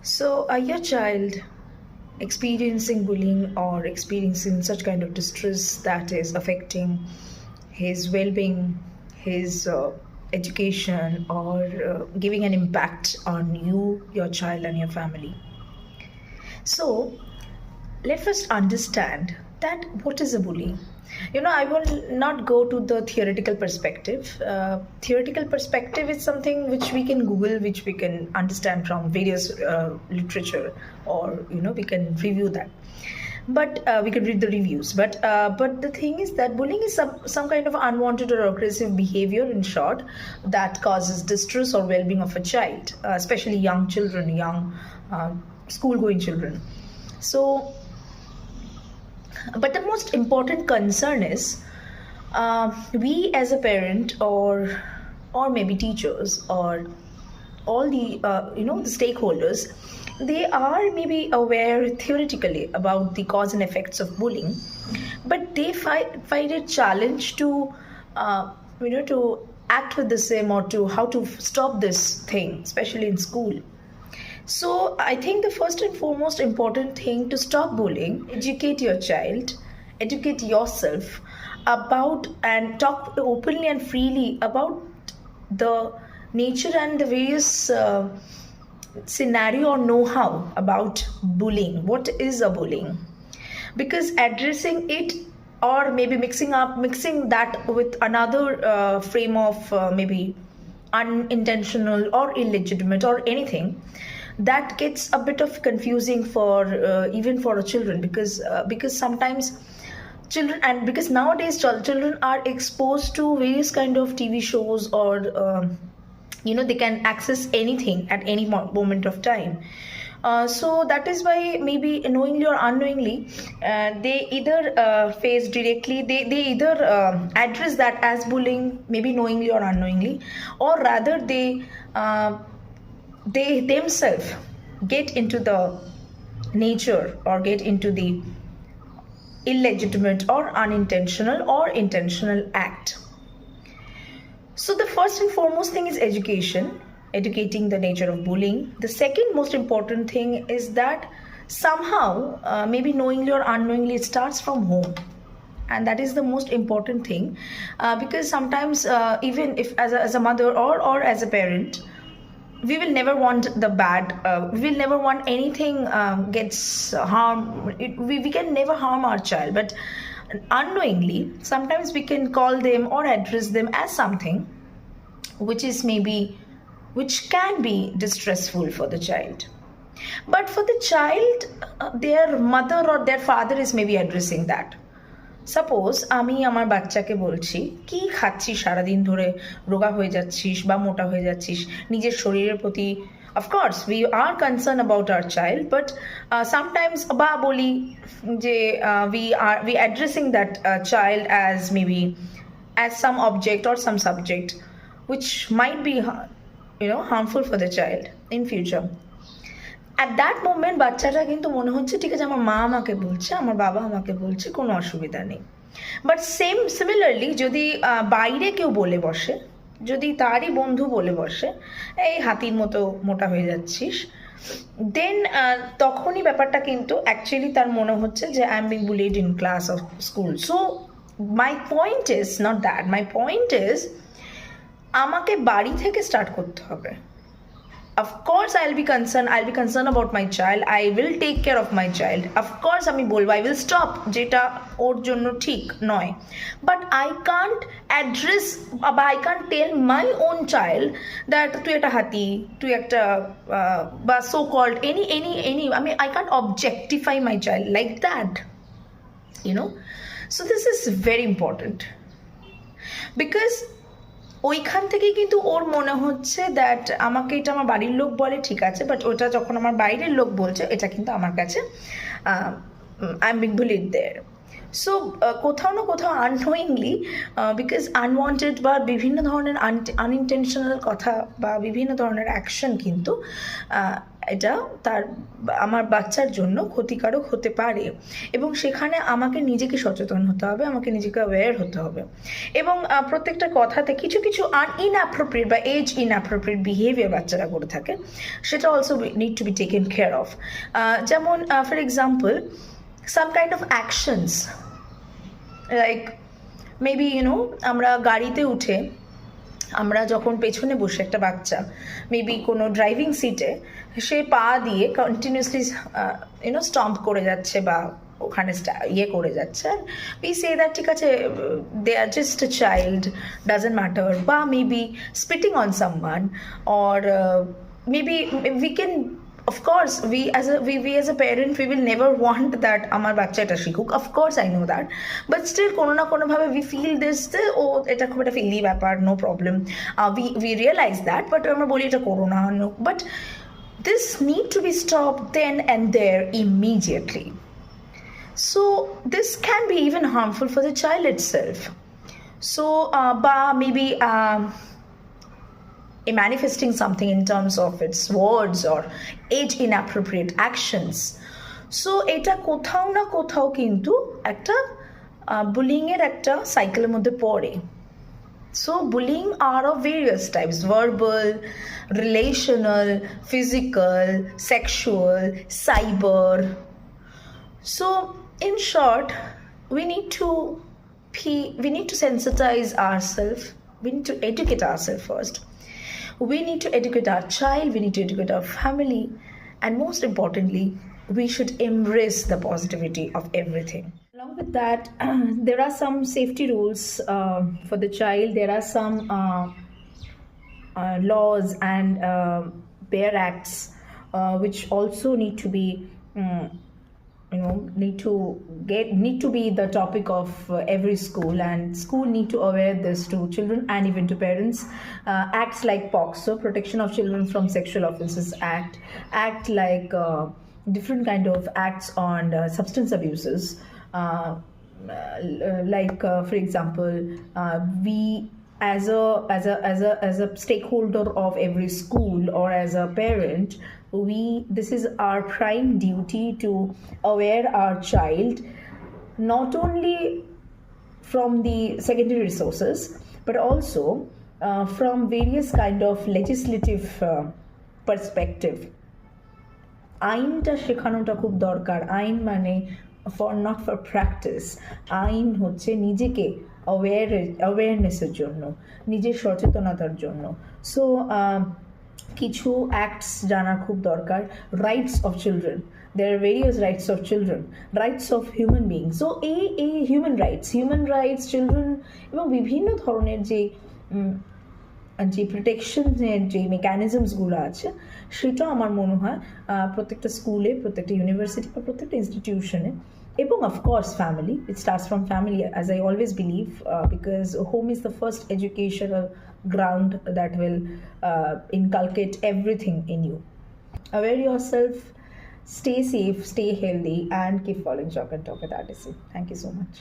So, are your child experiencing bullying or experiencing such kind of distress that is affecting his well being, his education, or giving an impact on you, your child, and your family? So, let us understand that what is a bully. I will not go to the theoretical perspective. Theoretical perspective is something which we can Google, which we can understand from various literature, or we can review that. But we can read the reviews. But the thing is that bullying is some kind of unwanted or aggressive behavior, in short, that causes distress or well-being of a child, especially young children, young school-going children. So, but the most important concern is we as a parent, or maybe teachers, or all the the stakeholders, they are maybe aware theoretically about the cause and effects of bullying, but they find it challenge to to act with the same, or to how to stop this thing, especially in school. So I think the first and foremost important thing to stop bullying, educate your child, educate yourself about, and talk openly and freely about the nature and the various scenario or know-how about bullying. What is a bullying? Because addressing it, or maybe mixing that with another frame of maybe unintentional or illegitimate or anything, that gets a bit of confusing for even for children, because sometimes children, and because nowadays children are exposed to various kind of TV shows, or they can access anything at any moment of time. So that is why, maybe knowingly or unknowingly, they either face directly, they either address that as bullying, maybe knowingly or unknowingly, or rather they themselves get into the nature, or get into the illegitimate or unintentional or intentional act. So the first and foremost thing is education, educating the nature of bullying. The second most important thing is that somehow, maybe knowingly or unknowingly, it starts from home. And that is the most important thing, because sometimes, even if as a mother, or as a parent, we will never want the bad, we will never want anything gets harm. We can never harm our child, but unknowingly sometimes we can call them or address them as something which can be distressful for the child. But for the child, their mother or their father is maybe addressing that. Suppose আমি আমার বাচ্চাকে বলছি, কি খাচ্ছিস সারাদিন ধরে, রোগা হয়ে যাচ্ছিস বা মোটা হয়ে যাচ্ছিস, নিজের শরীরের প্রতি of course we are concern about our child, but sometimes বা বলি যে we addressing that child as maybe as some object or some subject which might be harmful for the child in future. At that moment বাচ্চাটা কিন্তু মনে হচ্ছে ঠিক আছে, আমার মা আমাকে বলছে, আমার বাবা আমাকে বলছে, কোনো অসুবিধা নেই। বাট সিমিলারলি যদি বাইরে কেউ বলে বসে, যদি তারই বন্ধু বলে বসে, এই হাতির মতো মোটা হয়ে যাচ্ছিস, দেন তখনই ব্যাপারটা কিন্তু অ্যাকচুয়ালি তার মনে হচ্ছে যে I am being bullied in class of school. So my point is not that, my point is আমাকে বাড়ি থেকে স্টার্ট করতে হবে। Of course I'll be concerned about my child, I will take care of my child, of course আমি বলবো I will stop যেটা ওর জন্য ঠিক নয়, but I can't address বা I can't tell my own child that তুই একটা হাতি, তুই একটা বা so called any I mean I can't objectify my child like that, so this is very important, because ওইখান থেকেই কিন্তু ওর মনে হচ্ছে দ্যাট আমাকে এটা আমার বাড়ির লোক বলে ঠিক আছে, বাট ওটা যখন আমার বাইরের লোক বলছে, এটা কিন্তু আমার কাছে I am being bullied there. So কোথাও না কোথাও আননোয়িংলি, বিকজ আনওয়ান্টেড বা বিভিন্ন ধরনের আনইনটেনশনাল কথা বা বিভিন্ন ধরনের অ্যাকশন কিন্তু এটা আমার বাচ্চার জন্য ক্ষতিকারক হতে পারে, এবং সেখানে আমাকে নিজেকে সচেতন হতে হবে, আমাকে নিজেকে অ্যাওয়্যার হতে হবে, এবং প্রত্যেকটা কথাতে কিছু কিছু ইনঅ্যাপ্রোপ্রিয়েট বা এজ ইনঅ্যাপ্রোপ্রিয়েট বিহেভিয়ার বাচ্চারা করে থাকে, সেটা also need to be taken care of. যেমন for example, some kind of actions, like maybe আমরা গাড়িতে উঠে আমরা যখন পেছনে বসে একটা বাচ্চা মেবি কোনো ড্রাইভিং সিটে সে পা দিয়ে কন্টিনিউসলি স্টম্প করে যাচ্ছে বা ওখানে করে যাচ্ছে, we say that ঠিক আছে, they are just a child, doesn't matter, বা maybe spitting on someone, or maybe we can, of course, we as a parent, we will never want that আমার বাচ্চা এটা শিখুক, of course I know that, but still কোনো না কোনো ভাবে we feel this, ও এটা খুব একটা ফিলি ব্যাপার, no problem, we realize that, but আমরা বলি এটা করো না, no, but this need to be stopped then and there immediately. So this can be even harmful for the child itself. So maybe manifesting something in terms of its words or age inappropriate actions. So এটা কোথাও না কোথাও কিন্তু একটা bullying এর একটা সাইকেলের মধ্যে পড়ে। So bullying are of various types: verbal, relational, physical, sexual, cyber. So in short, we need to sensitize ourselves, we need to educate ourselves first. We need to educate our child, we need to educate our family, and most importantly, we should embrace the positivity of everything. Along with that, there are some safety rules for the child. There are some laws and bare acts which also need to be need to be the topic of every school, and school need to aware this to children and even to parents. Acts like POCSO, Protection of Children from Sexual Offences act like different kind of acts on substance abuses, for example, we as a stakeholder of every school or as a parent, this is our prime duty to aware our child not only from the secondary resources but also from various kind of legislative perspective. আইনটা শেখানোটা খুব দরকার। আইন মানে not for practice, আইন হচ্ছে নিজেকে অ্যাওয়ারনেসের জন্য, নিজের সচেতনতার জন্য। সো কিছু অ্যাক্টস জানা খুব দরকার। Rights of children, there are various rights of children, rights of human beings. So এই human rights children এবং বিভিন্ন ধরনের যে প্রোটেকশনের যে মেকানিজমসগুলো আছে, সেটা আমার মনে হয় প্রত্যেকটা স্কুলে, প্রত্যেকটা ইউনিভার্সিটি বা প্রত্যেকটা ইনস্টিটিউশনে, এবং of course family, it starts from family as I always believe, because home is the first educational ground that will inculcate everything in you. Aware yourself, stay safe, stay healthy, and keep following Chalk and Talk with RDC. Thank you so much.